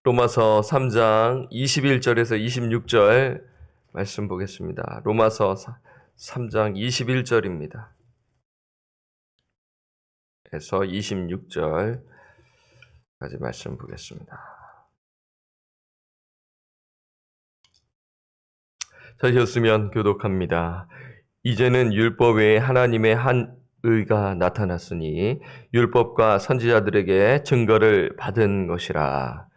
로마서 3장 21절에서 26절 말씀 보겠습니다. 로마서 3장 21절입니다. 에서 26절까지 말씀 보겠습니다. 저희였으면 교독합니다. 이제는 율법 외에 하나님의 한 의가 나타났으니 율법과 선지자들에게 증거를 받은 것이라.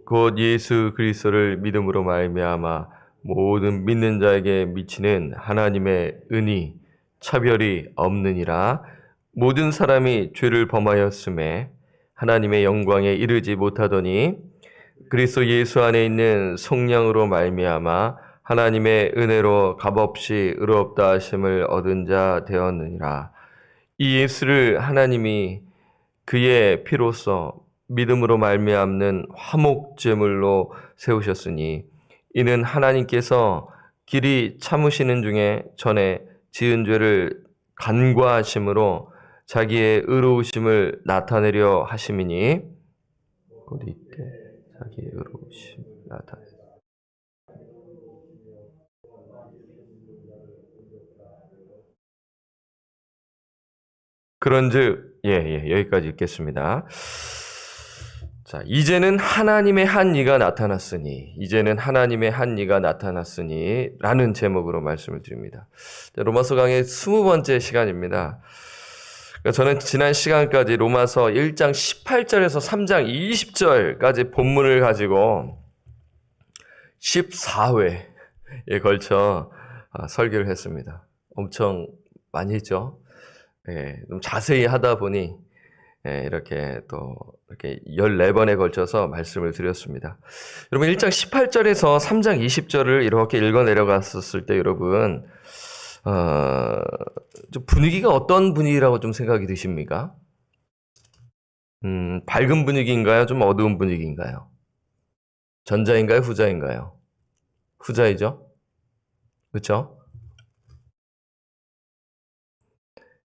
곧 예수 그리스도를 믿음으로 말미암아 모든 믿는 자에게 미치는 하나님의 은이 차별이 없느니라. 모든 사람이 죄를 범하였음에 하나님의 영광에 이르지 못하더니 그리스도 예수 안에 있는 성령으로 말미암아 하나님의 은혜로 값없이 의롭다 하심을 얻은 자 되었느니라. 이 예수를 하나님이 그의 피로써 믿음으로 말미암는 화목제물로 세우셨으니 이는 하나님께서 길이 참으시는 중에 전에 지은 죄를 간과하심으로 자기의 의로우심을 나타내려 하심이니 곧 이때 자기의 의로우심을 나타내. 그런즉 여기까지 읽겠습니다. 자, 이제는 하나님의 한 이가 나타났으니 라는 제목으로 말씀을 드립니다. 로마서 강의 20번째 시간입니다. 저는 지난 시간까지 로마서 1장 18절에서 3장 20절까지 본문을 가지고 14회에 걸쳐 설교를 했습니다. 엄청 많이 했죠. 좀 자세히 하다 보니 이렇게 14번에 걸쳐서 말씀을 드렸습니다. 여러분 1장 18절에서 3장 20절을 이렇게 읽어 내려갔었을 때 여러분 좀 분위기가 어떤 분위기라고 좀 생각이 드십니까? 밝은 분위기인가요? 좀 어두운 분위기인가요? 전자인가요? 후자인가요? 후자이죠? 그렇죠?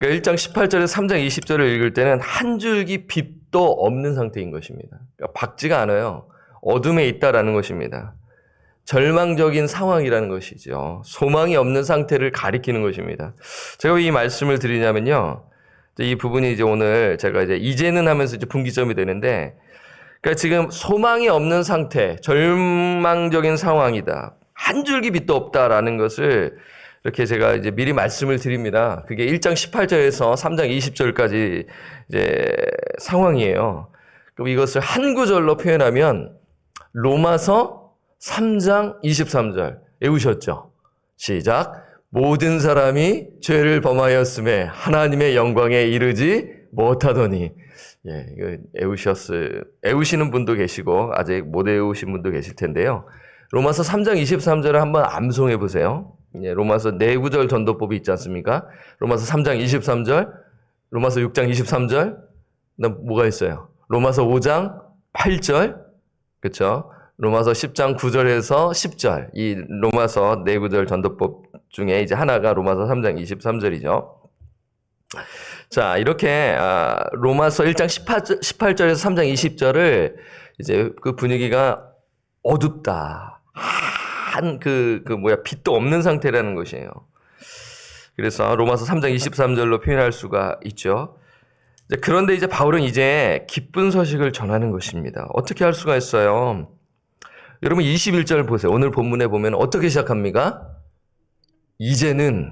1장 18절에서 3장 20절을 읽을 때는 한 줄기 빛도 없는 상태인 것입니다. 그러니까 밝지가 않아요. 어둠에 있다라는 것입니다. 절망적인 상황이라는 것이죠. 소망이 없는 상태를 가리키는 것입니다. 제가 왜 이 말씀을 드리냐면요. 이 부분이 이제 오늘 제가 이제는 하면서 분기점이 되는데, 그러니까 지금 소망이 없는 상태, 절망적인 상황이다. 한 줄기 빛도 없다라는 것을 이렇게 제가 이제 미리 말씀을 드립니다. 그게 1장 18절에서 3장 20절까지 이제 상황이에요. 그럼 이것을 한 구절로 표현하면 로마서 3장 23절 외우셨죠? 시작. 모든 사람이 죄를 범하였음에 하나님의 영광에 이르지 못하더니. 이거 외우시는 분도 계시고 아직 못 외우신 분도 계실 텐데요. 로마서 3장 23절을 한번 암송해 보세요. 로마서 4구절 전도법이 있지 않습니까? 로마서 3장 23절, 로마서 6장 23절, 뭐가 있어요? 로마서 5장 8절, 그렇죠? 로마서 10장 9절에서 10절, 이 로마서 4구절 전도법 중에 이제 하나가 로마서 3장 23절이죠. 자, 이렇게 로마서 1장 18절에서 3장 20절을 이제 그 분위기가 어둡다. 빛도 없는 상태라는 것이에요. 그래서 로마서 3장 23절로 표현할 수가 있죠. 그런데 이제 바울은 이제 기쁜 소식을 전하는 것입니다. 어떻게 할 수가 있어요? 여러분 21절 보세요. 오늘 본문에 보면 어떻게 시작합니까? 이제는,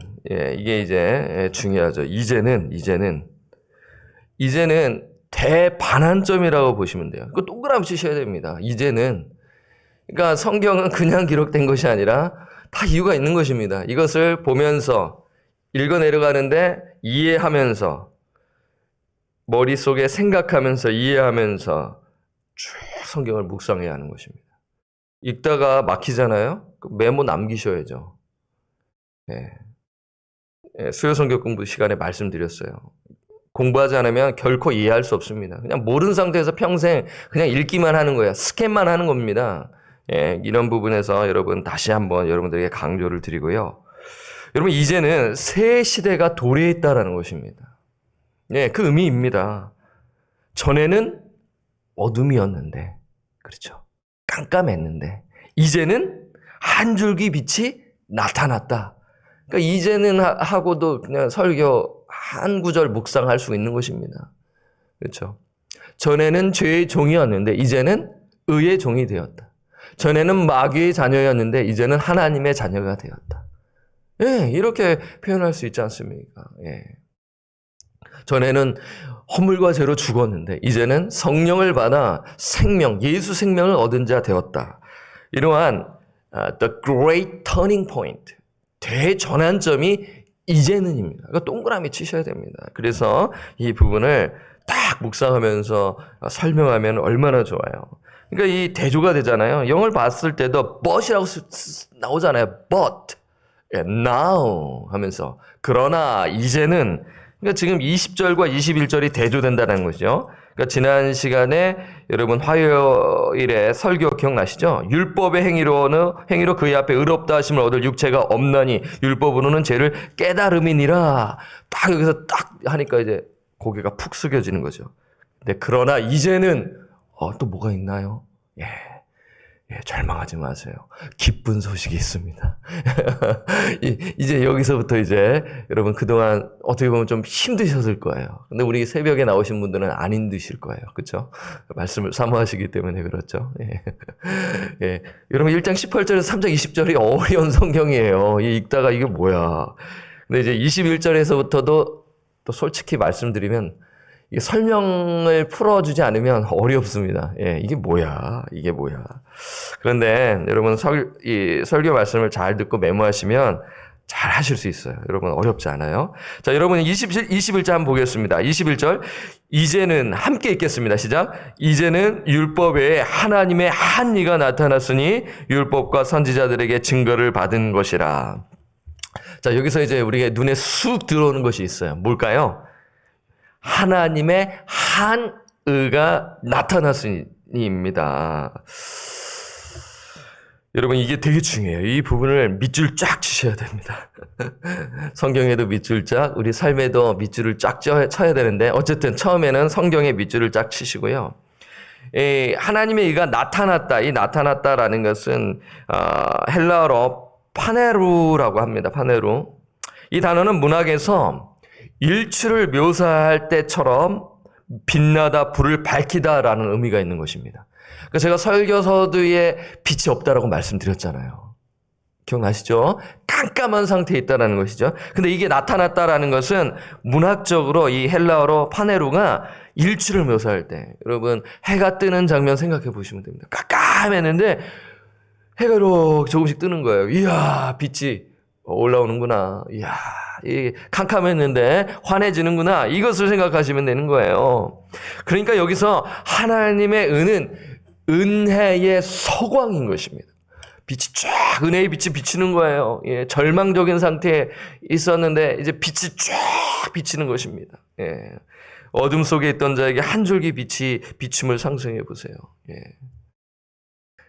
이게 이제 중요하죠. 이제는 대반환점이라고 보시면 돼요. 그거 동그라미 치셔야 됩니다. 이제는. 그러니까 성경은 그냥 기록된 것이 아니라 다 이유가 있는 것입니다. 이것을 보면서 읽어 내려가는데 이해하면서 머릿속에 생각하면서 이해하면서 쭉 성경을 묵상해야 하는 것입니다. 읽다가 막히잖아요. 메모 남기셔야죠. 수요 성경 공부 시간에 말씀드렸어요. 공부하지 않으면 결코 이해할 수 없습니다. 그냥 모르는 상태에서 평생 그냥 읽기만 하는 거야. 스캔만 하는 겁니다. 이런 부분에서 여러분 다시 한번 여러분들에게 강조를 드리고요. 여러분 이제는 새 시대가 도래했다라는 것입니다. 그 의미입니다. 전에는 어둠이었는데, 그렇죠. 깜깜했는데, 이제는 한 줄기 빛이 나타났다. 그러니까 이제는 하고도 그냥 설교 한 구절 묵상할 수 있는 것입니다. 그렇죠. 전에는 죄의 종이었는데 이제는 의의 종이 되었다. 전에는 마귀의 자녀였는데 이제는 하나님의 자녀가 되었다. 예, 이렇게 표현할 수 있지 않습니까? 예. 전에는 허물과 죄로 죽었는데 이제는 성령을 받아 생명, 예수 생명을 얻은 자 되었다. 이러한 the great turning point, 대전환점이 이제는입니다. 그러니까 동그라미 치셔야 됩니다. 그래서 이 부분을 딱 묵상하면서 설명하면 얼마나 좋아요. 그러니까 이 대조가 되잖아요. 영어를 봤을 때도 but이라고 나오잖아요. but, now 하면서 그러나 이제는, 그러니까 지금 20절과 21절이 대조된다는 것이죠. 그러니까 지난 시간에 여러분 화요일에 설교 기억나시죠? 율법의 행위로 그의 앞에 의롭다 하심을 얻을 육체가 없나니 율법으로는 죄를 깨달음이니라. 딱 여기서 딱 하니까 이제 고개가 푹 숙여지는 거죠. 근데 그러나 이제는 또 뭐가 있나요? 절망하지 마세요. 기쁜 소식이 있습니다. 이제 여기서부터 이제 여러분 그동안 어떻게 보면 좀 힘드셨을 거예요. 근데 우리 새벽에 나오신 분들은 안 힘드실 거예요. 그렇죠? 말씀을 사모하시기 때문에 그렇죠. 예. 여러분 1장 18절에서 3장 20절이 어려운 성경이에요. 읽다가 이게 뭐야. 근데 이제 21절에서부터도 또 솔직히 말씀드리면 이게 설명을 풀어주지 않으면 어렵습니다. 이게 뭐야? 그런데 여러분 이 설교 말씀을 잘 듣고 메모하시면 잘 하실 수 있어요. 여러분 어렵지 않아요. 자, 여러분 21절 한번 보겠습니다. 21절 이제는 함께 읽겠습니다. 시작. 이제는 율법 외에 하나님의 한 이가 나타났으니 율법과 선지자들에게 증거를 받은 것이라. 자, 여기서 이제 우리가 눈에 쑥 들어오는 것이 있어요. 뭘까요? 하나님의 한 의가 나타났으니입니다. 여러분 이게 되게 중요해요. 이 부분을 밑줄 쫙 치셔야 됩니다. 성경에도 밑줄 쫙, 우리 삶에도 밑줄을 쫙 쳐야 되는데 어쨌든 처음에는 성경에 밑줄을 쫙 치시고요. 하나님의 의가 나타났다. 이 나타났다라는 것은 헬라어로 파네루라고 합니다. 파네루. 이 단어는 문학에서 일출을 묘사할 때처럼 빛나다, 불을 밝히다라는 의미가 있는 것입니다. 그러니까 제가 설교서두에 빛이 없다라고 말씀드렸잖아요. 기억나시죠? 깜깜한 상태에 있다라는 것이죠. 근데 이게 나타났다라는 것은 문학적으로 이 헬라어로 파네루가 일출을 묘사할 때, 여러분 해가 뜨는 장면 생각해 보시면 됩니다. 깜깜했는데 해가 이렇게 조금씩 뜨는 거예요. 이야, 빛이 올라오는구나. 이야, 이 캄캄했는데 환해지는구나. 이것을 생각하시면 되는 거예요. 그러니까 여기서 하나님의 은은 은혜의 서광인 것입니다. 빛이 쫙, 은혜의 빛이 비치는 거예요. 절망적인 상태에 있었는데 이제 빛이 쫙 비치는 것입니다. 어둠 속에 있던 자에게 한 줄기 빛이 비춤을 상승해 보세요.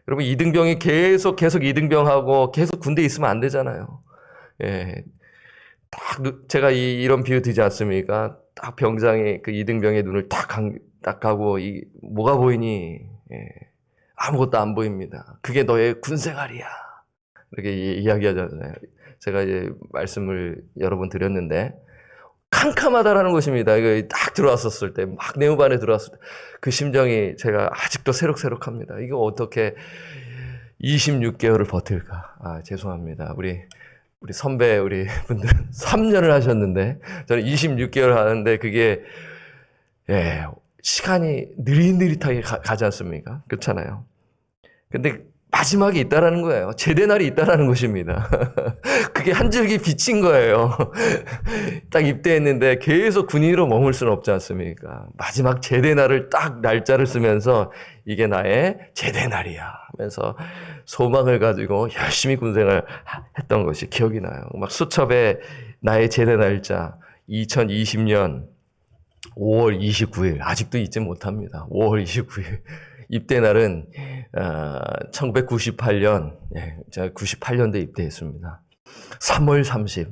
여러분 이등병이 계속 이등병하고 계속 군대에 있으면 안 되잖아요. 딱 제가 이런 비유 드리지 않습니까? 딱 병장이 그 이등병의 눈을 딱 하고 뭐가 보이니? 아무것도 안 보입니다. 그게 너의 군생활이야. 이렇게 이야기하잖아요. 제가 이제 말씀을 여러 번 드렸는데 캄캄하다라는 것입니다. 이거 딱 들어왔었을 때, 막 내무반에 들어왔을 때 그 심정이 제가 아직도 새록새록합니다. 이거 어떻게 26개월을 버틸까? 죄송합니다. 우리 선배, 우리 분들 3년을 하셨는데, 저는 26개월 하는데, 그게, 시간이 느릿느릿하게 가지 않습니까? 그렇잖아요. 근데 마지막에 있다라는 거예요. 제대날이 있다라는 것입니다. 그게 한 줄기 빛인 거예요. 딱 입대했는데 계속 군인으로 머물 수는 없지 않습니까? 마지막 제대날을 딱 날짜를 쓰면서 이게 나의 제대날이야 하면서 소망을 가지고 열심히 군생활 했던 것이 기억이 나요. 막 수첩에 나의 제대 날짜 2020년 5월 29일 아직도 잊지 못합니다. 5월 29일 입대 날은 1998년 제가 98년도에 입대했습니다. 3월 30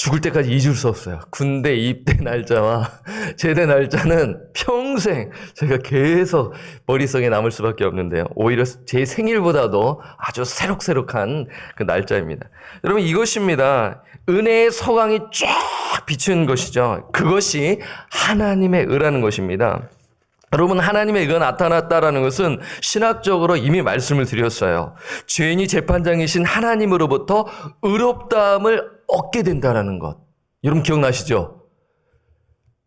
죽을 때까지 잊을 수 없어요. 군대 입대 날짜와 제대 날짜는 평생 제가 계속 머릿속에 남을 수밖에 없는데요. 오히려 제 생일보다도 아주 새록새록한 그 날짜입니다. 여러분, 이것입니다. 은혜의 서광이 쫙 비추는 것이죠. 그것이 하나님의 의라는 것입니다. 여러분, 하나님의 의가 나타났다라는 것은 신학적으로 이미 말씀을 드렸어요. 죄인이 재판장이신 하나님으로부터 의롭다함을 얻게 된다라는 것. 여러분 기억나시죠?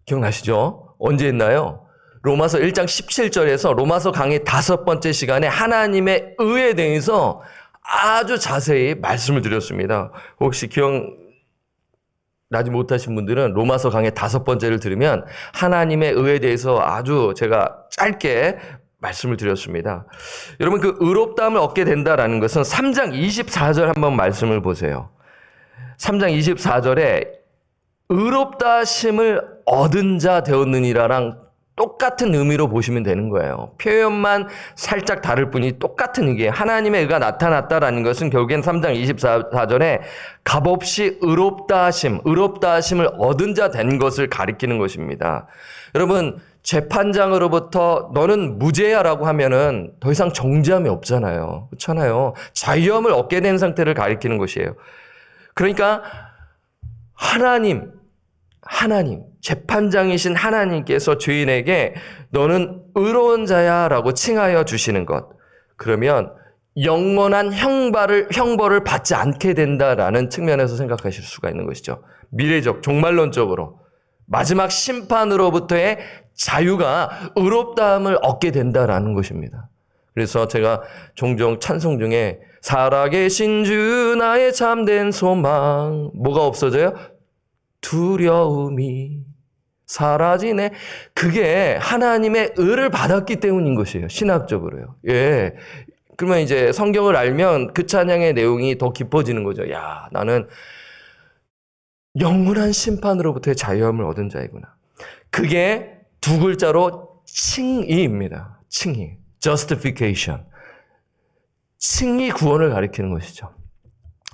기억나시죠? 언제 했나요? 로마서 1장 17절에서 로마서 강의 5번째 시간에 하나님의 의에 대해서 아주 자세히 말씀을 드렸습니다. 혹시 기억나지 못하신 분들은 로마서 강의 5번째를 들으면 하나님의 의에 대해서 아주 제가 짧게 말씀을 드렸습니다. 여러분, 그 의롭다함을 얻게 된다라는 것은 3장 24절 한번 말씀을 보세요. 3장 24절에 의롭다 하심을 얻은 자 되었느니라랑 똑같은 의미로 보시면 되는 거예요. 표현만 살짝 다를 뿐이 똑같은 의미예요. 하나님의 의가 나타났다라는 것은 결국엔 3장 24절에 값없이 의롭다 하심을 얻은 자 된 것을 가리키는 것입니다. 여러분, 재판장으로부터 너는 무죄야라고 하면은 더 이상 정죄함이 없잖아요. 그렇잖아요. 자유함을 얻게 된 상태를 가리키는 것이에요. 그러니까 하나님, 재판장이신 하나님께서 죄인에게 너는 의로운 자야 라고 칭하여 주시는 것. 그러면 영원한 형벌을 받지 않게 된다라는 측면에서 생각하실 수가 있는 것이죠. 미래적, 종말론적으로. 마지막 심판으로부터의 자유가 의롭다함을 얻게 된다라는 것입니다. 그래서 제가 종종 찬송 중에 살아계신 주 나의 참된 소망, 뭐가 없어져요? 두려움이 사라지네. 그게 하나님의 의를 받았기 때문인 것이에요. 신학적으로요. 예. 그러면 이제 성경을 알면 그 찬양의 내용이 더 깊어지는 거죠. 야, 나는 영원한 심판으로부터의 자유함을 얻은 자이구나. 그게 두 글자로 칭의입니다. 칭의. justification. 칭의 구원을 가리키는 것이죠.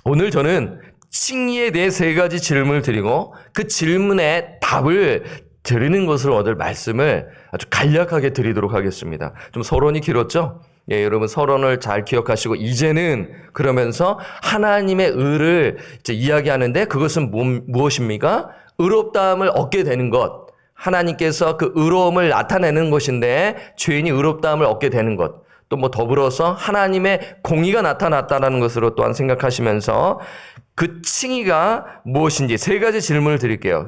오늘 저는 칭의에 대해 3가지 질문을 드리고 그 질문에 답을 드리는 것을 얻을 말씀을 아주 간략하게 드리도록 하겠습니다. 좀 서론이 길었죠? 예, 여러분 서론을 잘 기억하시고 이제는 그러면서 하나님의 의를 이제 이야기하는데 그것은 무엇입니까? 의롭다함을 얻게 되는 것. 하나님께서 그 의로움을 나타내는 것인데 죄인이 의롭다함을 얻게 되는 것. 또 뭐 더불어서 하나님의 공의가 나타났다는 것으로 또한 생각하시면서 그 칭의가 무엇인지 3가지 질문을 드릴게요.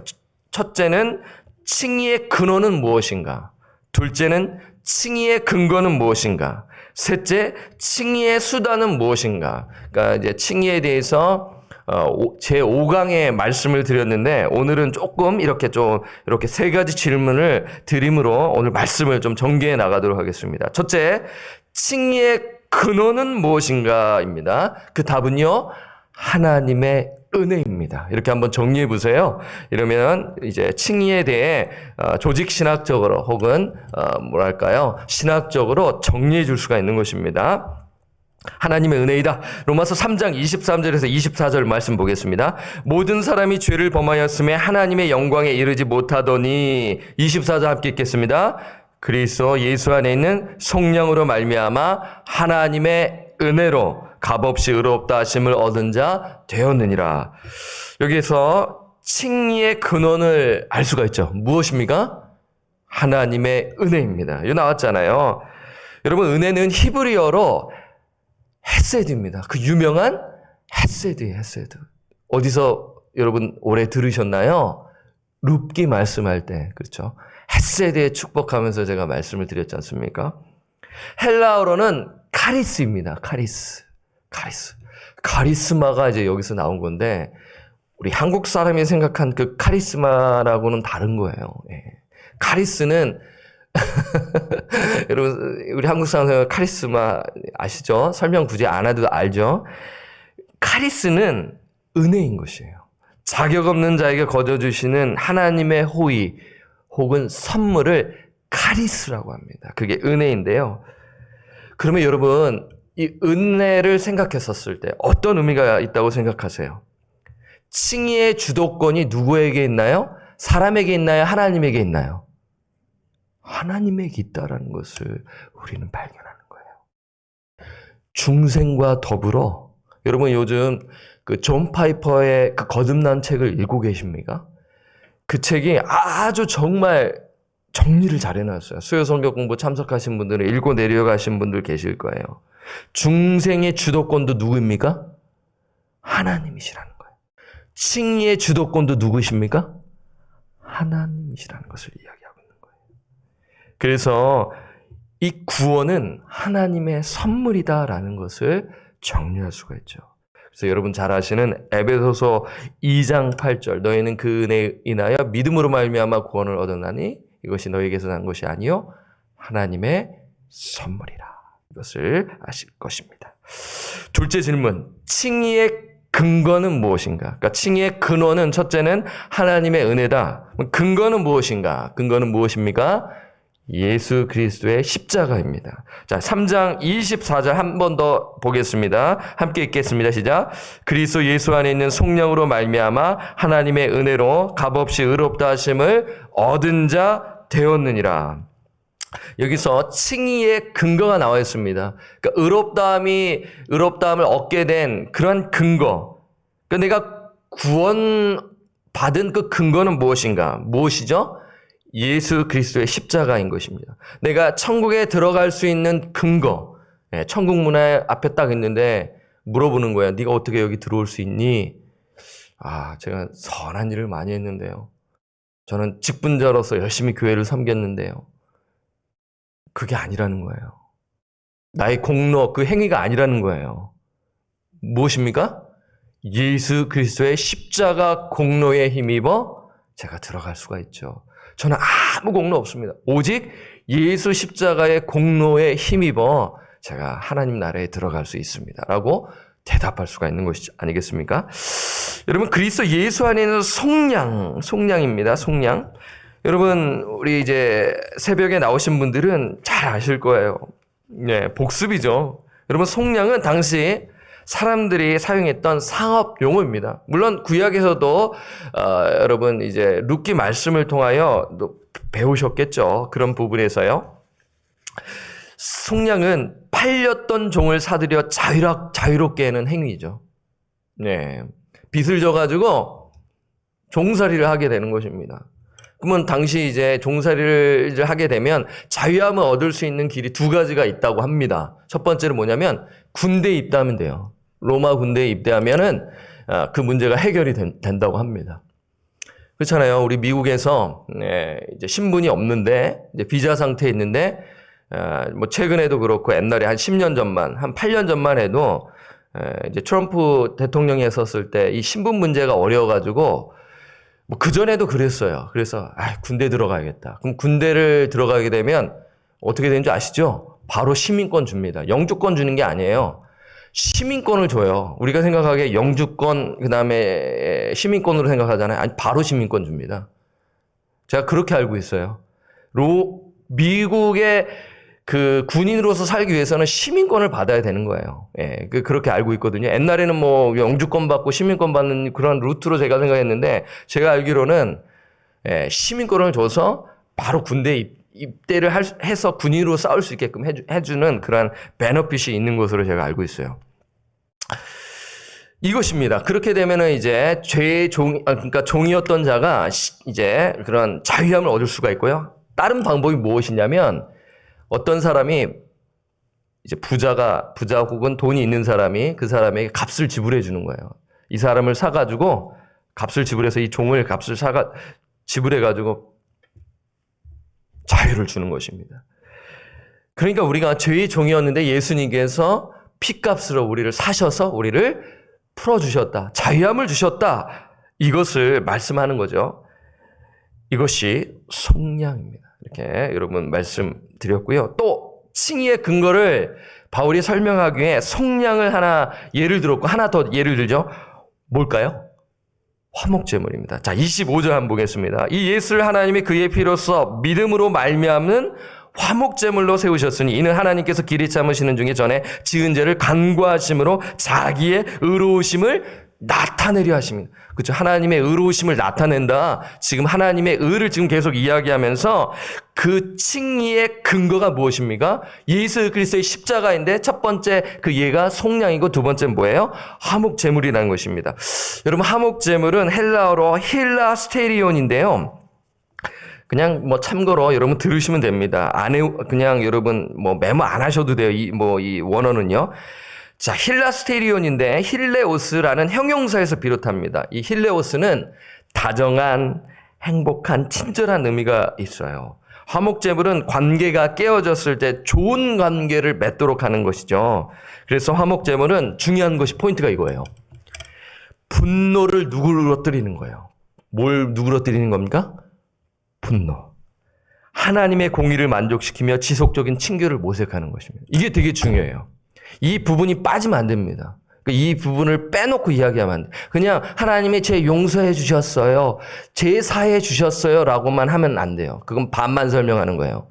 첫째는 칭의의 근원은 무엇인가? 둘째는 칭의의 근거는 무엇인가? 셋째, 칭의의 수단은 무엇인가? 그러니까 이제 칭의에 대해서 제 5강의 말씀을 드렸는데 오늘은 조금 이렇게 3가지 질문을 드림으로 오늘 말씀을 좀 전개해 나가도록 하겠습니다. 첫째, 칭의의 근원은 무엇인가입니다. 그 답은요, 하나님의 은혜입니다. 이렇게 한번 정리해 보세요. 이러면 이제 칭의에 대해 조직 신학적으로 혹은 신학적으로 정리해 줄 수가 있는 것입니다. 하나님의 은혜이다. 로마서 3장 23절에서 24절 말씀 보겠습니다. 모든 사람이 죄를 범하였음에 하나님의 영광에 이르지 못하더니 24절 함께 읽겠습니다. 그리스도 예수 안에 있는 성령으로 말미암아 하나님의 은혜로 값없이 의롭다 하심을 얻은 자 되었느니라. 여기에서 칭의의 근원을 알 수가 있죠. 무엇입니까? 하나님의 은혜입니다. 이거 나왔잖아요. 여러분, 은혜는 히브리어로 헤세드입니다. 그 유명한 헤세드예요. 헤세드. 어디서 여러분 오래 들으셨나요? 룻기 말씀할 때, 그렇죠? 헤세드의 축복하면서 제가 말씀을 드렸지 않습니까? 헬라어로는 카리스입니다. 카리스마가 이제 여기서 나온 건데 우리 한국 사람이 생각한 그 카리스마라고는 다른 거예요. 예. 카리스는 여러분 우리 한국 사람 카리스마 아시죠? 설명 굳이 안 해도 알죠? 카리스는 은혜인 것이에요. 자격 없는 자에게 거저주시는 하나님의 호의 혹은 선물을 카리스라고 합니다. 그게 은혜인데요. 그러면 여러분 이 은혜를 생각했었을 때 어떤 의미가 있다고 생각하세요? 칭의의 주도권이 누구에게 있나요? 사람에게 있나요? 하나님에게 있나요? 하나님에게 있다라는 것을 우리는 발견하는 거예요. 중생과 더불어 여러분 요즘 그 존 파이퍼의 그 거듭난 책을 읽고 계십니까? 그 책이 아주 정말 정리를 잘 해놨어요. 수요 성경 공부 참석하신 분들은 읽고 내려가신 분들 계실 거예요. 중생의 주도권도 누구입니까? 하나님이시라는 거예요. 칭의의 주도권도 누구십니까? 하나님이시라는 것을 이야기하고 있는 거예요. 그래서 이 구원은 하나님의 선물이다라는 것을 정리할 수가 있죠. 그래서 여러분 잘 아시는 에베소서 2장 8절 너희는 그 은혜에 인하여 믿음으로 말미암아 구원을 얻었나니 이것이 너희에게서 난 것이 아니요 하나님의 선물이라. 이것을 아실 것입니다. 둘째 질문, 칭의의 근거는 무엇인가? 그러니까 칭의의 근원은 첫째는 하나님의 은혜다. 근거는 무엇인가? 근거는 무엇입니까? 예수 그리스도의 십자가입니다. 자, 3장 24절 한 번 더 보겠습니다. 함께 읽겠습니다. 시작. 그리스도 예수 안에 있는 성령으로 말미암아 하나님의 은혜로 값없이 의롭다 하심을 얻은 자 되었느니라. 여기서 칭의의 근거가 나와 있습니다. 그러니까 의롭다함을 얻게 된 그런 근거. 그러니까 내가 구원받은 그 근거는 무엇인가? 무엇이죠? 예수 그리스도의 십자가인 것입니다. 내가 천국에 들어갈 수 있는 근거. 천국 문화 앞에 딱 있는데 물어보는 거야. 네가 어떻게 여기 들어올 수 있니? 제가 선한 일을 많이 했는데요. 저는 직분자로서 열심히 교회를 섬겼는데요. 그게 아니라는 거예요. 나의 공로, 그 행위가 아니라는 거예요. 무엇입니까? 예수 그리스도의 십자가 공로에 힘입어 제가 들어갈 수가 있죠. 저는 아무 공로 없습니다. 오직 예수 십자가의 공로에 힘입어 제가 하나님 나라에 들어갈 수 있습니다. 라고 대답할 수가 있는 것이 아니겠습니까? 여러분, 그리스도 예수 안에 있는 속량입니다. 속량. 여러분, 우리 이제 새벽에 나오신 분들은 잘 아실 거예요. 복습이죠. 여러분, 속량은 당시 사람들이 사용했던 상업 용어입니다. 물론 구약에서도 여러분 이제 룻기 말씀을 통하여 배우셨겠죠. 그런 부분에서요. 속량은 팔렸던 종을 사들여 자유롭게 하는 행위죠. 빚을 져가지고 종살이를 하게 되는 것입니다. 그러면 당시 이제 종살이를 하게 되면 자유함을 얻을 수 있는 길이 두 가지가 있다고 합니다. 첫 번째는 뭐냐면 군대에 입대하면 돼요. 로마 군대에 입대하면은 그 문제가 해결이 된다고 합니다. 그렇잖아요. 우리 미국에서 이제 신분이 없는데 이제 비자 상태에 있는데 뭐 최근에도 그렇고 옛날에 한 10년 전만 한 8년 전만 해도 이제 트럼프 대통령이 했었을 때 이 신분 문제가 어려워가지고 뭐 그전에도 그랬어요. 그래서 군대 들어가야겠다. 그럼 군대를 들어가게 되면 어떻게 되는지 아시죠? 바로 시민권 줍니다. 영주권 주는 게 아니에요. 시민권을 줘요. 우리가 생각하기에 영주권 그다음에 시민권으로 생각하잖아요. 아니 바로 시민권 줍니다. 제가 그렇게 알고 있어요. 미국의 그 군인으로서 살기 위해서는 시민권을 받아야 되는 거예요. 그렇게 알고 있거든요. 옛날에는 뭐 영주권 받고 시민권 받는 그런 루트로 제가 생각했는데 제가 알기로는 시민권을 줘서 바로 군대에 입대를 해서 군인으로 싸울 수 있게끔 해주는 그런 베너핏이 있는 것으로 제가 알고 있어요. 이것입니다. 그렇게 되면은 이제 그러니까 종이었던 자가 이제 그런 자유함을 얻을 수가 있고요. 다른 방법이 무엇이냐면 어떤 사람이 이제 부자 혹은 돈이 있는 사람이 그 사람에게 값을 지불해 주는 거예요. 이 사람을 사가지고 값을 지불해서 이 종을 값을 지불해가지고 자유를 주는 것입니다. 그러니까 우리가 죄의 종이었는데 예수님께서 피값으로 우리를 사셔서 우리를 풀어주셨다. 자유함을 주셨다. 이것을 말씀하는 거죠. 이것이 속량입니다. 이렇게 여러분 말씀드렸고요. 또 칭의의 근거를 바울이 설명하기 위해 속량을 하나 예를 들었고 하나 더 예를 들죠. 뭘까요? 화목제물입니다. 자, 25절 한번 보겠습니다. 이 예수를 하나님이 그의 피로써 믿음으로 말미암는 화목제물로 세우셨으니 이는 하나님께서 길이 참으시는 중에 전에 지은 죄를 간구하심으로 자기의 의로우심을 나타내려 하십니다. 그렇죠? 하나님의 의로우심을 나타낸다. 지금 하나님의 의를 지금 계속 이야기하면서 그 칭의의 근거가 무엇입니까? 예수 그리스도의 십자가인데 첫 번째 그 예가 속량이고 두 번째는 뭐예요? 화목제물이라는 것입니다. 여러분 화목제물은 헬라어로 힐라스테리온인데요. 그냥 뭐 참고로 여러분 들으시면 됩니다. 그냥 여러분 뭐 메모 안 하셔도 돼요. 이 원어는요. 자, 힐라스테리온인데 힐레오스라는 형용사에서 비롯합니다. 이 힐레오스는 다정한, 행복한, 친절한 의미가 있어요. 화목제물은 관계가 깨어졌을 때 좋은 관계를 맺도록 하는 것이죠. 그래서 화목제물은 중요한 것이 포인트가 이거예요. 분노를 누그러뜨리는 거예요. 뭘 누그러뜨리는 겁니까? 분노. 하나님의 공의를 만족시키며 지속적인 친교를 모색하는 것입니다. 이게 되게 중요해요. 이 부분이 빠지면 안 됩니다. 이 부분을 빼놓고 이야기하면 안 돼요. 그냥 하나님이 제 용서해 주셨어요. 제 사해 주셨어요. 라고만 하면 안 돼요. 그건 반만 설명하는 거예요.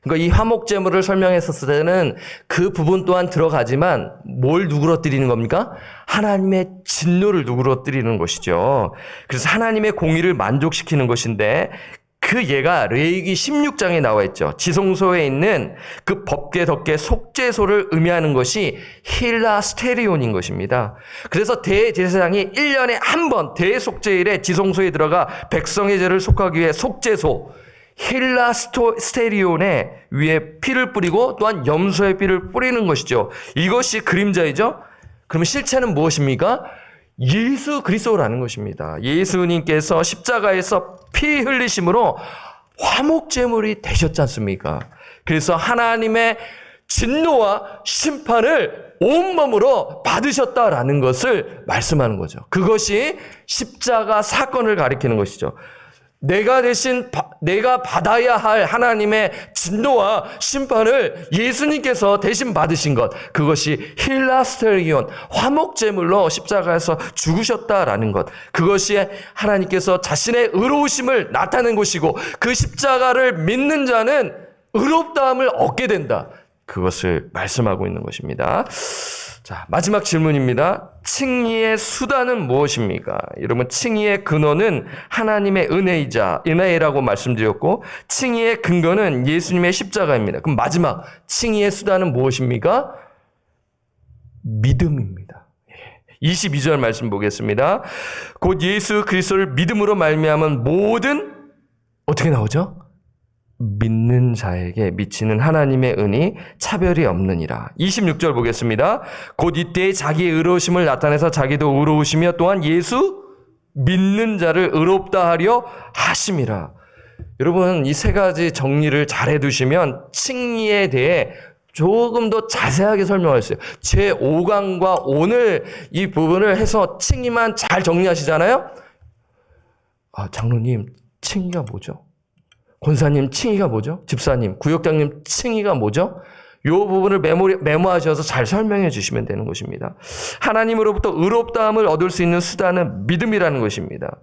그러니까 이 화목제물을 설명했었을 때는 그 부분 또한 들어가지만 뭘 누그러뜨리는 겁니까? 하나님의 진노를 누그러뜨리는 것이죠. 그래서 하나님의 공의를 만족시키는 것인데 그 예가 레위기 16장에 나와 있죠. 지성소에 있는 그 법궤 덮개 속죄소를 의미하는 것이 힐라스테리온인 것입니다. 그래서 대제사장이 1년에 한 번 대속죄일에 지성소에 들어가 백성의 죄를 속하기 위해 속죄소 힐라스테리온에 위에 피를 뿌리고 또한 염소의 피를 뿌리는 것이죠. 이것이 그림자이죠. 그럼 실체는 무엇입니까? 예수 그리스도라는 것입니다. 예수님께서 십자가에서 피 흘리심으로 화목제물이 되셨지 않습니까? 그래서 하나님의 진노와 심판을 온몸으로 받으셨다라는 것을 말씀하는 거죠. 그것이 십자가 사건을 가리키는 것이죠. 내가 받아야 할 하나님의 진노와 심판을 예수님께서 대신 받으신 것, 그것이 힐라스테리온, 화목제물로 십자가에서 죽으셨다라는 것, 그것이 하나님께서 자신의 의로우심을 나타낸 것이고 그 십자가를 믿는 자는 의롭다함을 얻게 된다. 그것을 말씀하고 있는 것입니다. 자, 마지막 질문입니다. 칭의의 수단은 무엇입니까? 여러분, 칭의의 근원은 하나님의 은혜라고 말씀드렸고, 칭의의 근거는 예수님의 십자가입니다. 그럼 마지막, 칭의의 수단은 무엇입니까? 믿음입니다. 22절 말씀 보겠습니다. 곧 예수 그리스도를 믿음으로 말미암은 모든, 어떻게 나오죠? 믿는 자에게 미치는 하나님의 은이 차별이 없느니라. 26절 보겠습니다. 곧 이때에 자기의 의로우심을 나타내서 자기도 의로우시며 또한 예수 믿는 자를 의롭다 하려 하심이라. 여러분, 이 세 가지 정리를 잘 해두시면 칭의에 대해 조금 더 자세하게 설명할 수 있어요. 제 5강과 오늘 이 부분을 해서 칭의만 잘 정리하시잖아요. 장로님, 칭의가 뭐죠? 권사님 칭의가 뭐죠? 집사님, 구역장님 칭의가 뭐죠? 이 부분을 메모하셔서 잘 설명해 주시면 되는 것입니다. 하나님으로부터 의롭다함을 얻을 수 있는 수단은 믿음이라는 것입니다.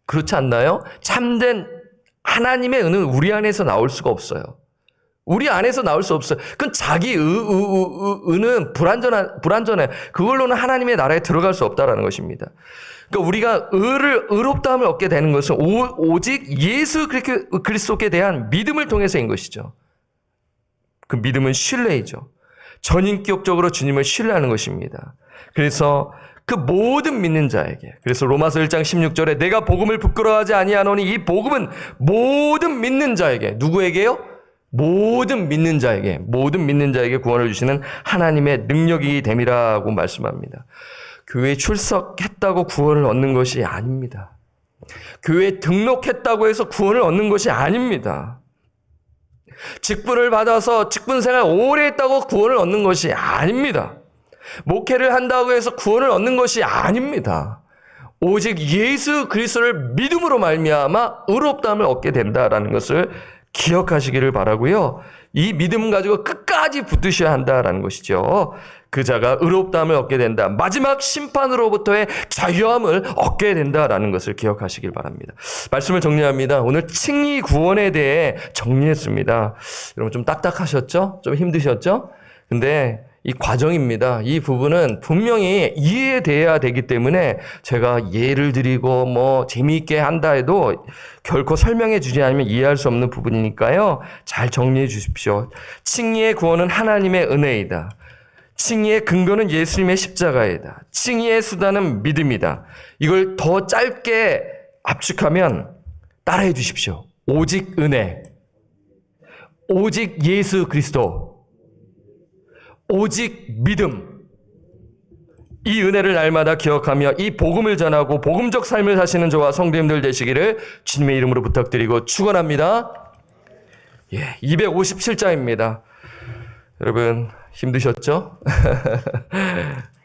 그렇지 않나요? 참된 하나님의 은은 우리 안에서 나올 수가 없어요. 우리 안에서 나올 수 없어요. 그건 자기 의는 불완전해. 그걸로는 하나님의 나라에 들어갈 수 없다라는 것입니다. 그러니까 우리가 의롭다함을 얻게 되는 것은 오직 예수 그리스도께 대한 믿음을 통해서인 것이죠. 그 믿음은 신뢰이죠. 전인격적으로 주님을 신뢰하는 것입니다. 그래서 그 모든 믿는 자에게, 그래서 로마서 1장 16절에 내가 복음을 부끄러워하지 아니하노니 이 복음은 모든 믿는 자에게, 누구에게요? 모든 믿는 자에게 구원을 주시는 하나님의 능력이 됨이라고 말씀합니다. 교회에 출석했다고 구원을 얻는 것이 아닙니다. 교회에 등록했다고 해서 구원을 얻는 것이 아닙니다. 직분을 받아서 직분 생활 오래 했다고 구원을 얻는 것이 아닙니다. 목회를 한다고 해서 구원을 얻는 것이 아닙니다. 오직 예수 그리스도를 믿음으로 말미암아 의롭다함을 얻게 된다라는 것을 기억하시기를 바라고요. 이 믿음 가지고 끝까지 붙드셔야 한다라는 것이죠. 그 자가 의롭다함을 얻게 된다. 마지막 심판으로부터의 자유함을 얻게 된다라는 것을 기억하시길 바랍니다. 말씀을 정리합니다. 오늘 칭의 구원에 대해 정리했습니다. 여러분 좀 딱딱하셨죠? 좀 힘드셨죠? 근데 이 과정입니다. 이 부분은 분명히 이해돼야 되기 때문에 제가 예를 드리고 뭐 재미있게 한다 해도 결코 설명해 주지 않으면 이해할 수 없는 부분이니까요. 잘 정리해 주십시오. 칭의의 구원은 하나님의 은혜이다. 칭의의 근거는 예수님의 십자가이다. 칭의의 수단은 믿음이다. 이걸 더 짧게 압축하면 따라해 주십시오. 오직 은혜, 오직 예수 그리스도, 오직 믿음. 이 은혜를 날마다 기억하며 이 복음을 전하고 복음적 삶을 사시는 저와 성도님들 되시기를 주님의 이름으로 부탁드리고 축원합니다. 257장입니다. 여러분 힘드셨죠?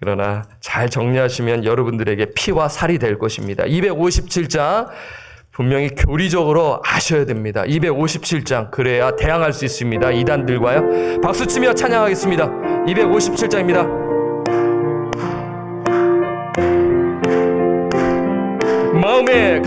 그러나 잘 정리하시면 여러분들에게 피와 살이 될 것입니다. 257장 분명히 교리적으로 아셔야 됩니다. 257장 그래야 대항할 수 있습니다. 이단들과요. 박수치며 찬양하겠습니다. 257장입니다. 마음에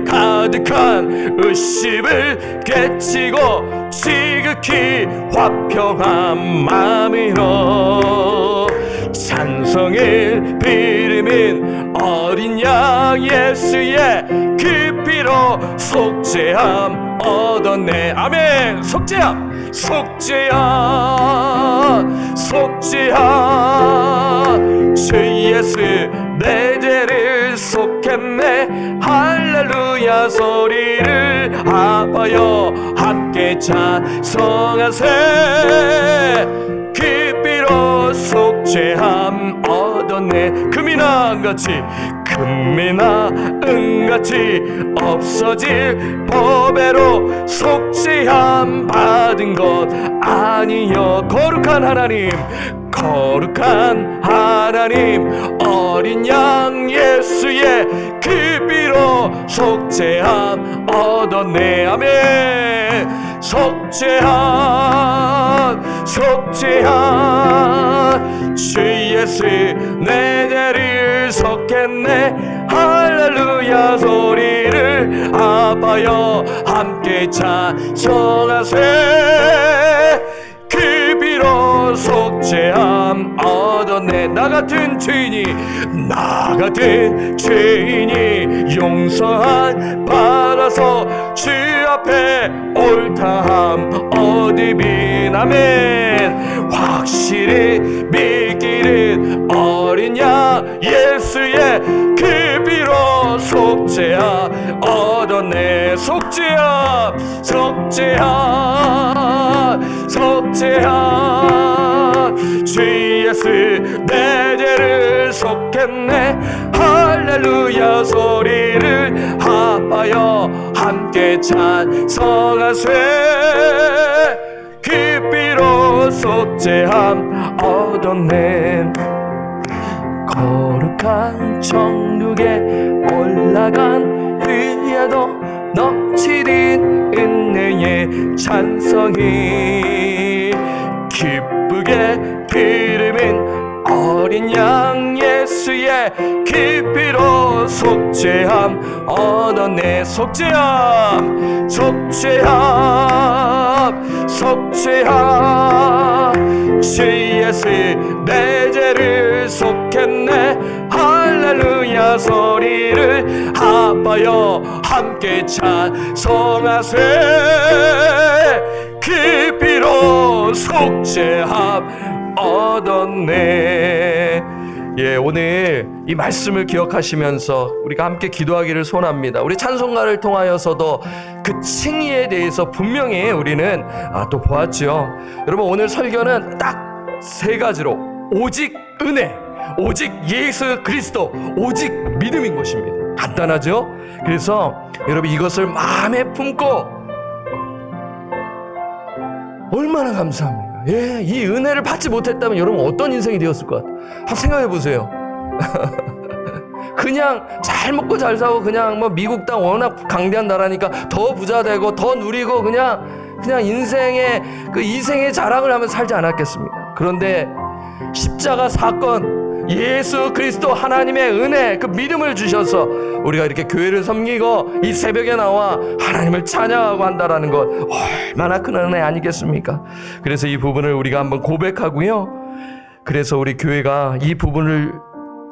가득한 의심을 깨치고 지극히 화평한 마음으로 찬송을 비름인 어린 양 예수의 그 피로 속죄함 얻었네. 아멘. 속죄함 주 예수 내 죄를 속했네. 할렐루야 소리를 아파요 함께 찬송하세. 그 피로 속죄함 얻었네. 금이나 은같이 없어질 법에로 속죄함 받은 것 아니여. 거룩한 하나님 어린 양 예수의 그 피로 속죄함 얻었네. 아멘. 속죄함 주 예수 내 죄를 속했네. 할렐루야 소리를 아파요 함께 찬송하세. 그 피로 속죄함 얻었네. 나 같은 죄인이 용서함 받아서 주 앞에 옳다함 얻으빈. 아멘. 확실히 믿기를 어린 양 예수의 그 피로 속죄함 얻었네. 속죄함 주 예수 내 죄를 속했네. 할렐루야 소리를 아파요 함께 찬송하세. 그 피로 속죄함 얻었네. 거룩한 천국에 올라간 위에도 넘치는 은혜의 찬송이 기쁘게 기름인 어린 양 예수의 그 피로 속죄함 얻었네. 속죄함 주 예수 내 죄를 속했네. 할렐루야 소리를 아파요 함께 찬송하세. 그 피로 속죄함 얻었네. 오늘 이 말씀을 기억하시면서 우리가 함께 기도하기를 소원합니다. 우리 찬송가를 통하여서도 그 칭의에 대해서 분명히 우리는 또 보았죠. 여러분 오늘 설교는 딱 세 가지로 오직 은혜, 오직 예수 그리스도, 오직 믿음인 것입니다. 간단하죠? 그래서 여러분 이것을 마음에 품고 얼마나 감사합니까? 이 은혜를 받지 못했다면 여러분 어떤 인생이 되었을 것 같아요? 한번 생각해 보세요. 그냥 잘 먹고 잘 사고 그냥 뭐 미국 땅 워낙 강대한 나라니까 더 부자 되고 더 누리고 그냥 인생의 그 이생의 자랑을 하면서 살지 않았겠습니까? 그런데 십자가 사건, 예수 그리스도 하나님의 은혜, 그 믿음을 주셔서 우리가 이렇게 교회를 섬기고 이 새벽에 나와 하나님을 찬양하고 한다라는 것 얼마나 큰 은혜 아니겠습니까? 그래서 이 부분을 우리가 한번 고백하고요. 그래서 우리 교회가 이 부분을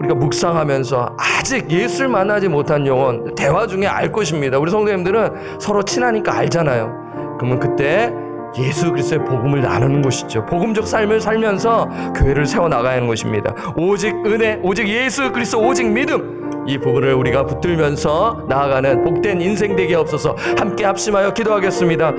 우리가 묵상하면서 아직 예수를 만나지 못한 영혼 대화 중에 알 것입니다. 우리 성도님들은 서로 친하니까 알잖아요. 그러면 그때 예수 그리스도의 복음을 나누는 것이죠. 복음적 삶을 살면서 교회를 세워나가야 하는 것입니다. 오직 은혜, 오직 예수 그리스도, 오직 믿음, 이 부분을 우리가 붙들면서 나아가는 복된 인생 되게 없어서 함께 합심하여 기도하겠습니다.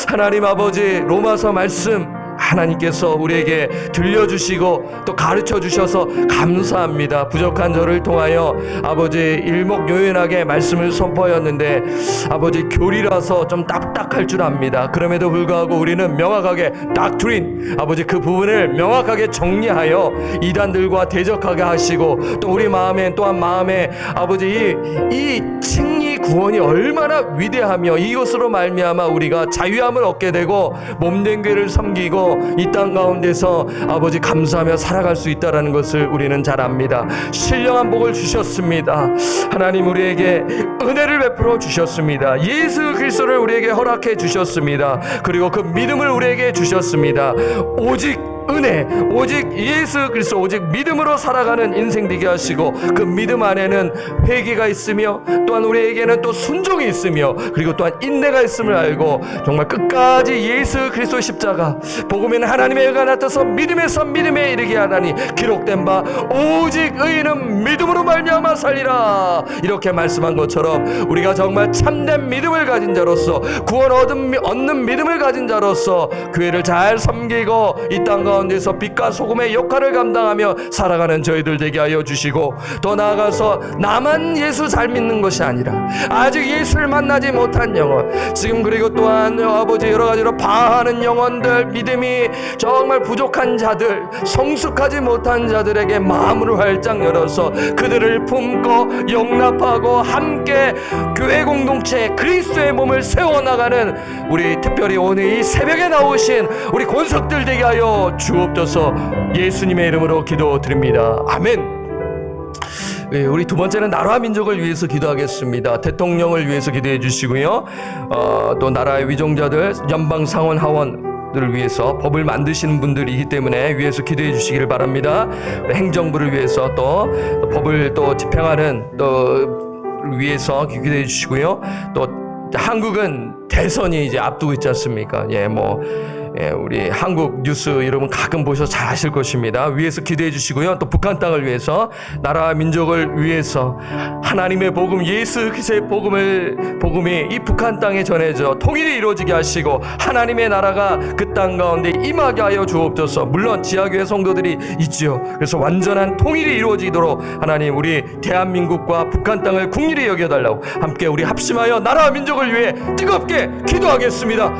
하나님 아버지, 로마서 말씀 하나님께서 우리에게 들려주시고 또 가르쳐 주셔서 감사합니다. 부족한 저를 통하여 아버지 일목요연하게 말씀을 선포하였는데 아버지 교리라서 좀 딱딱할 줄 압니다. 그럼에도 불구하고 우리는 명확하게 닥트린, 아버지 그 부분을 명확하게 정리하여 이단들과 대적하게 하시고 또 우리 마음에 또한 마음에 아버지 이 칭의 구원이 얼마나 위대하며 이것으로 말미암아 우리가 자유함을 얻게 되고 몸된 교회를 섬기고 이 땅 가운데서 아버지 감사하며 살아갈 수 있다는 것을 우리는 잘 압니다. 신령한 복을 주셨습니다. 하나님 우리에게 은혜를 베풀어 주셨습니다. 예수 그리스도를 우리에게 허락해 주셨습니다. 그리고 그 믿음을 우리에게 주셨습니다. 오직 은혜, 오직 예수 그리스도, 오직 믿음으로 살아가는 인생 되게 하시고 그 믿음 안에는 회개가 있으며 또한 우리에게는 또 순종이 있으며 그리고 또한 인내가 있음을 알고 정말 끝까지 예수 그리스도의 십자가, 복음에는 하나님의 의가 나타서 믿음에서 믿음에 이르게 하나니 기록된 바 오직 의인은 믿음으로 말미암아 살리라, 이렇게 말씀한 것처럼 우리가 정말 참된 믿음을 가진 자로서 구원 얻는 믿음을 가진 자로서 교회를 잘 섬기고 이 땅 가운데서 빛과 소금의 역할을 감당하며 살아가는 저희들 되게 하여 주시고, 더 나아가서 나만 예수 잘 믿는 것이 아니라 아직 예수를 만나지 못한 영혼, 지금 그리고 또한 아버지 여러 가지로 방황하는 영혼들, 믿음이 정말 부족한 자들, 성숙하지 못한 자들에게 마음으로 활짝 열어서 그들을 품고 용납하고 함께 교회 공동체 그리스도의 몸을 세워나가는 우리 특별히 오늘 이 새벽에 나오신 우리 권석들 되게 하여 주옵소서. 예수님의 이름으로 기도드립니다. 아멘. 우리 두 번째는 나라와 민족을 위해서 기도하겠습니다. 대통령을 위해서 기도해 주시고요. 또 나라의 위종자들, 연방 상원 하원들을 위해서 법을 만드시는 분들이기 때문에 위해서 기도해 주시기를 바랍니다. 행정부를 위해서 또 법을 또 집행하는 또 위해서 기도해 주시고요. 또 한국은 대선이 이제 앞두고 있지 않습니까? 우리 한국 뉴스 여러분 가끔 보셔서 잘 아실 것입니다. 위에서 기도해 주시고요. 또 북한 땅을 위해서, 나라와 민족을 위해서 하나님의 복음, 예수 그리스도의 복음이 이 북한 땅에 전해져 통일이 이루어지게 하시고 하나님의 나라가 그 땅 가운데 임하게 하여 주옵소서. 물론 지하교회 성도들이 있지요. 그래서 완전한 통일이 이루어지도록 하나님 우리 대한민국과 북한 땅을 국리히 여겨달라고 함께 우리 합심하여 나라와 민족을 위해 뜨겁게 기도하겠습니다.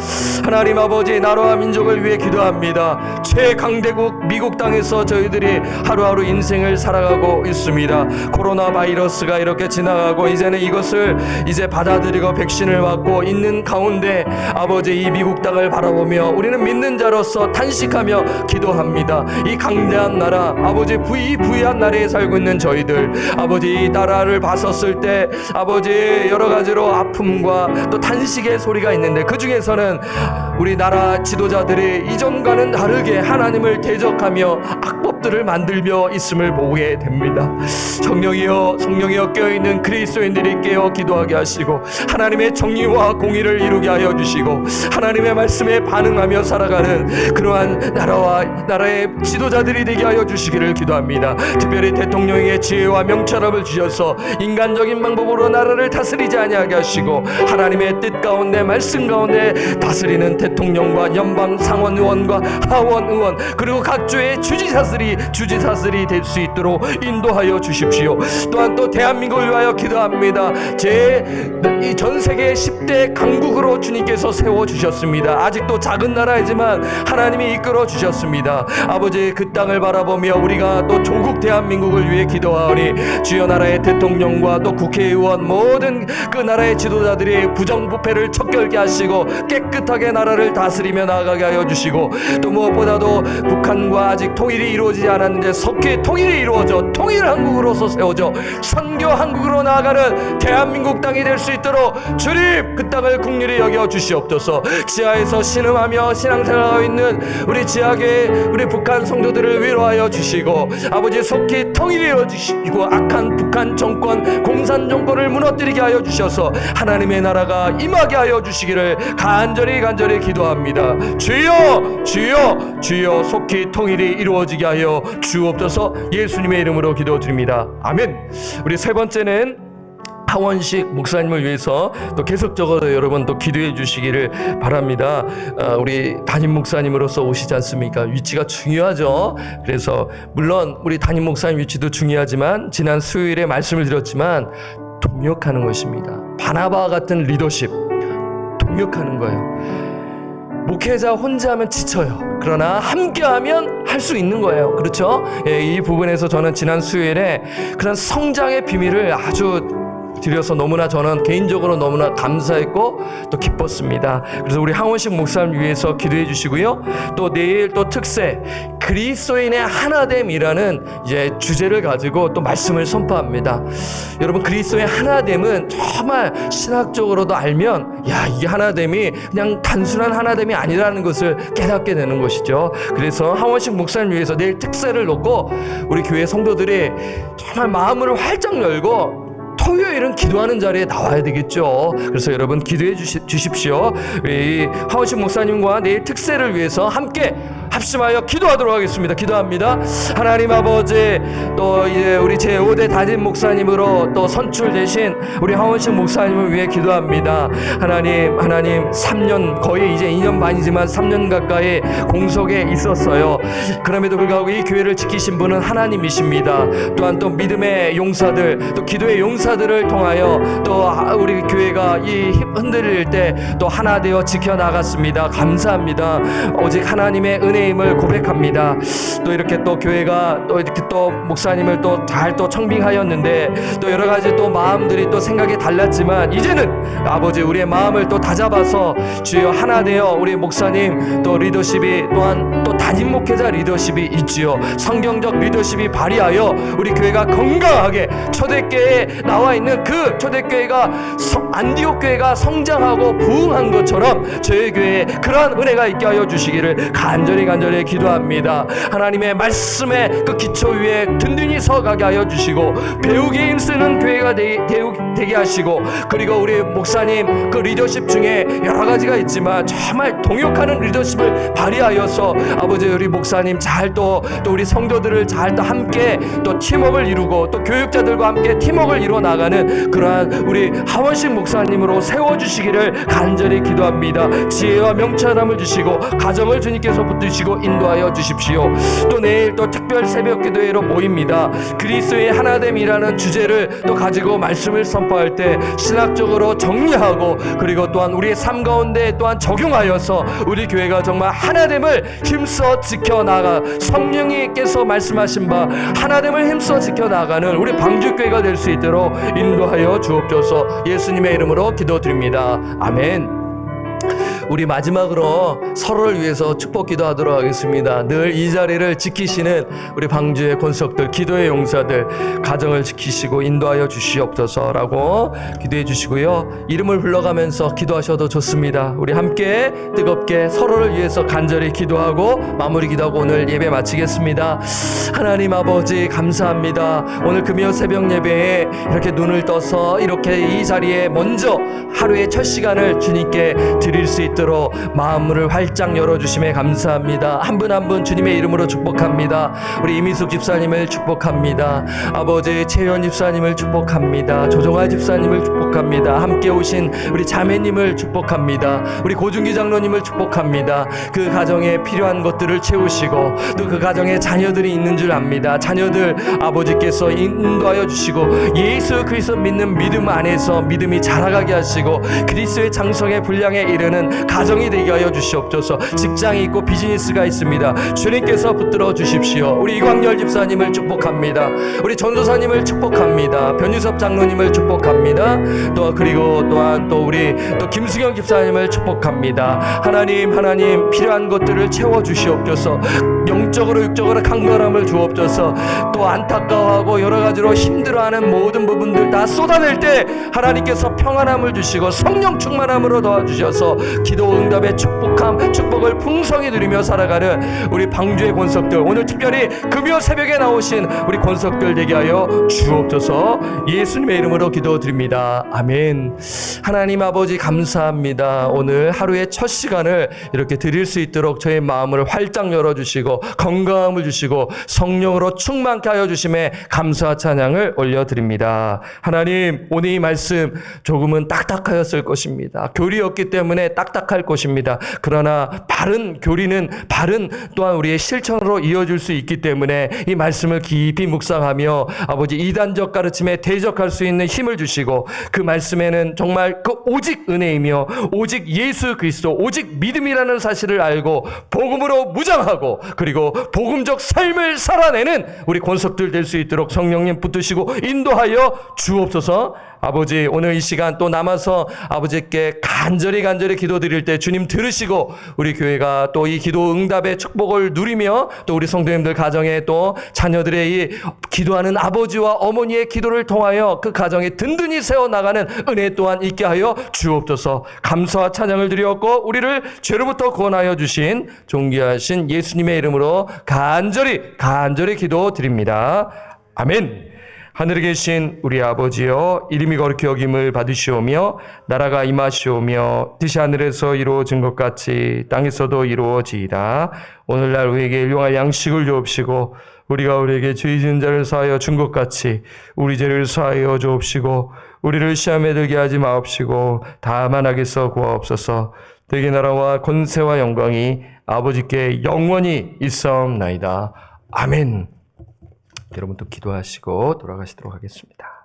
하나님 아버지, 나라와 민족을 위해 기도합니다. 최강대국 미국 땅에서 저희들이 하루하루 인생을 살아가고 있습니다. 코로나 바이러스가 이렇게 지나가고 이제는 이것을 이제 받아들이고 백신을 맞고 있는 가운데 아버지 이 미국 땅을 바라보며 우리는 믿는 자로서 탄식하며 기도합니다. 이 강대한 나라, 아버지 부유한 나라에 살고 있는 저희들, 아버지 이 나라를 봤었을 때 아버지 여러 가지로 아픔과 또 탄식의 소리가 있는데 그 중에서는 우리 나라 지도자들이 이전과는 다르게 하나님을 대적하며 악법들을 만들며 있음을 보게 됩니다. 성령이여 깨어있는 그리스도인들이 깨어 기도하게 하시고 하나님의 정의와 공의를 이루게 하여 주시고 하나님의 말씀에 반응하며 살아가는 그러한 나라의 지도자들이 되게 하여 주시기를 기도합니다. 특별히 대통령에게 지혜와 명철함을 주셔서 인간적인 방법으로 나라를 다스리지 아니하게 하시고 하나님의 뜻 가운데 말씀 가운데 다스리는 대통령과 연방 상원 의원과 하원 의원 그리고 각 주의 주지사들이 될 수 있도록 인도하여 주십시오. 또한 또 대한민국을 위하여 기도합니다. 이 전 세계 10대 강국으로 주님께서 세워주셨습니다. 아직도 작은 나라이지만 하나님이 이끌어 주셨습니다. 아버지, 그 땅을 바라보며 우리가 또 조국 대한민국을 위해 기도하오니 주여, 나라의 대통령과 또 국회의원, 모든 그 나라의 지도자들이 부정부패를 척결케 하시고 깨끗하게 나라를 다스리며 나아가게 하여 주시고, 또 무엇보다도 북한과 아직 통일이 이루어지지 않았는데 속히 통일이 이루어져 통일 한국으로서 세워져 선교 한국으로 나아가는 대한민국 땅이 될 수 있도록 주님, 그 땅을 긍휼히 여겨 주시옵소서. 지하에서 신음하며 신앙생활하고 있는 우리 지하교회, 우리 북한 성도들을 위로하여 주시고, 아버지, 속히 통일이 이루어지시고 악한 북한 정권, 공산 정권을 무너뜨리게 하여 주셔서 하나님의 나라가 임하게 하여 주시기를 간절히 기도합니다. 주여, 주여, 주여, 속히 통일이 이루어지게 하여 주옵소서. 예수님의 이름으로 기도드립니다. 아멘. 우리 세 번째는 하원식 목사님을 위해서 또 계속적으로 여러분 또 기도해 주시기를 바랍니다. 우리 담임 목사님으로서 오시지 않습니까? 위치가 중요하죠. 그래서 물론 우리 담임 목사님 위치도 중요하지만 지난 수요일에 말씀을 드렸지만 동역하는 것입니다. 바나바와 같은 리더십, 동역하는 거예요. 목회자 혼자 하면 지쳐요. 그러나 함께하면 할 수 있는 거예요. 그렇죠? 이 부분에서 저는 지난 수요일에 그런 성장의 비밀을 아주 드려서 너무나 저는 개인적으로 너무나 감사했고 또 기뻤습니다. 그래서 우리 하원식 목사님 위해서 기도해 주시고요. 또 내일 또 특세 그리스도인의 하나됨이라는 이제 주제를 가지고 또 말씀을 선포합니다. 여러분, 그리스도의 하나됨은 정말 신학적으로도 알면 이게 하나됨이 그냥 단순한 하나됨이 아니라는 것을 깨닫게 되는 것이죠. 그래서 하원식 목사님 위해서 내일 특세를 놓고 우리 교회 성도들이 정말 마음을 활짝 열고 토요일은 기도하는 자리에 나와야 되겠죠. 그래서 여러분 기도해 주십시오. 이 하원식 목사님과 내일 특세를 위해서 함께 합심하여 기도하도록 하겠습니다. 기도합니다. 하나님 아버지, 또 이제 우리 제5대 담임 목사님으로 또 선출되신 우리 하원식 목사님을 위해 기도합니다. 하나님 3년, 거의 이제 2년 반이지만 3년 가까이 공석에 있었어요. 그럼에도 불구하고 이 교회를 지키신 분은 하나님이십니다. 또한 또 믿음의 용사들, 또 기도의 용사들을 통하여 또 우리 교회가 이 흔들릴 때 또 하나 되어 지켜나갔습니다. 감사합니다. 오직 하나님의 은혜임을 고백합니다. 또 이렇게 또 교회가 또 이렇게 또 목사님을 또 잘 또 청빙하였는데 또 여러 가지 또 마음들이 또 생각이 달랐지만 이제는 아버지, 우리의 마음을 또 다잡아서 주여 하나 되어 우리 목사님 또 리더십이 또한 또 담임 목회자 리더십이 있지요. 성경적 리더십이 발휘하여 우리 교회가 건강하게 초대교회에 나와 있는 그 초대교회가 안디옥 교회가 성장하고 부흥한 것처럼 저희 교회에 그러한 은혜가 있게 하여 주시기를 간절히 기도합니다. 하나님의 말씀의 그 기초 위에 든든히 서가게 하여 주시고 배우기에 힘쓰는 교회가 되게 하시고, 그리고 우리 목사님 그 리더십 중에 여러 가지가 있지만 정말 동역하는 리더십을 발휘하여서 아버지, 우리 목사님 잘 또 우리 성도들을 잘 또 함께 또 팀워크를 이루고 또 교육자들과 함께 팀워크를 이루어 나가는 그러한 우리 하원식 목사님으로 세워주시기를 간절히 기도합니다. 지혜와 명철함을 주시고 가정을 주님께서 붙드시고 인도하여 주십시오. 또 내일 또 특별 새벽 기도회로 모입니다. 그리스도의 하나됨이라는 주제를 또 가지고 말씀을 선포할 때 신학적으로 정리하고, 그리고 또한 우리의 삶 가운데 또한 적용하여서 우리 교회가 정말 하나됨을 힘써 지켜나가, 성령님께서 말씀하신 바 하나됨을 힘써 지켜나가는 우리 방주교회가 될 수 있도록 인도하여 주옵소서. 예수님의 이름으로 기도드립니다. 아멘. 우리 마지막으로 서로를 위해서 축복 기도하도록 하겠습니다. 늘 이 자리를 지키시는 우리 방주의 권석들, 기도의 용사들, 가정을 지키시고 인도하여 주시옵소서라고 기도해 주시고요. 이름을 불러가면서 기도하셔도 좋습니다. 우리 함께 뜨겁게 서로를 위해서 간절히 기도하고 마무리 기도하고 오늘 예배 마치겠습니다. 하나님 아버지, 감사합니다. 오늘 금요 새벽 예배에 이렇게 눈을 떠서 이렇게 이 자리에 먼저 하루의 첫 시간을 주님께 드릴 수 있도록 있도록 마음을 활짝 열어주심에 감사합니다. 한 분 한 분 주님의 이름으로 축복합니다. 우리 이미숙 집사님을 축복합니다. 아버지 최현 집사님을 축복합니다. 조정아 집사님을 축복합니다. 함께 오신 우리 자매님을 축복합니다. 우리 고준기 장로님을 축복합니다. 그 가정에 필요한 것들을 채우시고 또 그 가정에 자녀들이 있는 줄 압니다. 자녀들 아버지께서 인도하여 주시고 예수 그리스도 믿는 믿음 안에서 믿음이 자라가게 하시고 그리스도의 장성의 분량에 이르는 가정이 되게 하여 주시옵소서. 직장이 있고 비즈니스가 있습니다. 주님께서 붙들어 주십시오. 우리 이광열 집사님을 축복합니다. 우리 전도사님을 축복합니다. 변유섭 장로님을 축복합니다. 또 그리고 또한 또 우리 또 김수경 집사님을 축복합니다. 하나님 필요한 것들을 채워 주시옵소서. 영적으로 육적으로 강건함을 주옵소서. 또 안타까워하고 여러 가지로 힘들어하는 모든 부분들 다 쏟아낼 때 하나님께서 평안함을 주시고 성령 충만함으로 도와주셔서 기도 응답의 축복을 풍성히 누리며 살아가는 우리 방주의 권석들, 오늘 특별히 금요 새벽에 나오신 우리 권석들 되게 하여 주옵소서. 예수님의 이름으로 기도드립니다. 아멘. 하나님 아버지 감사합니다. 오늘 하루의 첫 시간을 이렇게 드릴 수 있도록 저의 마음을 활짝 열어주시고 건강함을 주시고 성령으로 충만케 하여 주심에 감사와 찬양을 올려드립니다. 하나님, 오늘 이 말씀 조금은 딱딱하였을 것입니다. 교리였기 때문에 딱딱할 것입니다. 그러나 바른 교리는 바른 또한 우리의 실천으로 이어질 수 있기 때문에 이 말씀을 깊이 묵상하며 아버지 이단적 가르침에 대적할 수 있는 힘을 주시고 그 말씀에는 정말 그 오직 은혜이며 오직 예수 그리스도 오직 믿음이라는 사실을 알고 복음으로 무장하고 그리고 복음적 삶을 살아내는 우리 권석들 될 수 있도록 성령님 붙드시고 인도하여 주옵소서. 아버지, 오늘 이 시간 또 남아서 아버지께 간절히 기도드릴 때 주님 들으시고 우리 교회가 또 이 기도 응답의 축복을 누리며 또 우리 성도님들 가정에 또 자녀들의 이 기도하는 아버지와 어머니의 기도를 통하여 그 가정에 든든히 세워나가는 은혜 또한 있게 하여 주옵소서. 감사와 찬양을 드리었고 우리를 죄로부터 구원하여 주신 존귀하신 예수님의 이름으로 간절히 기도드립니다. 아멘. 하늘에 계신 우리 아버지여, 이름이 거룩히 여김을 받으시오며 나라가 임하시오며 뜻이 하늘에서 이루어진 것 같이 땅에서도 이루어지이다. 오늘날 우리에게 일용할 양식을 주옵시고 우리가 우리에게 죄 지은 자를 사하여 준 것 같이 우리 죄를 사하여 주옵시고 우리를 시험에 들게 하지 마옵시고 다만 악에서 구하옵소서. 대개 나라와 권세와 영광이 아버지께 영원히 있사옵나이다. 아멘. 여러분 또 기도하시고 돌아가시도록 하겠습니다.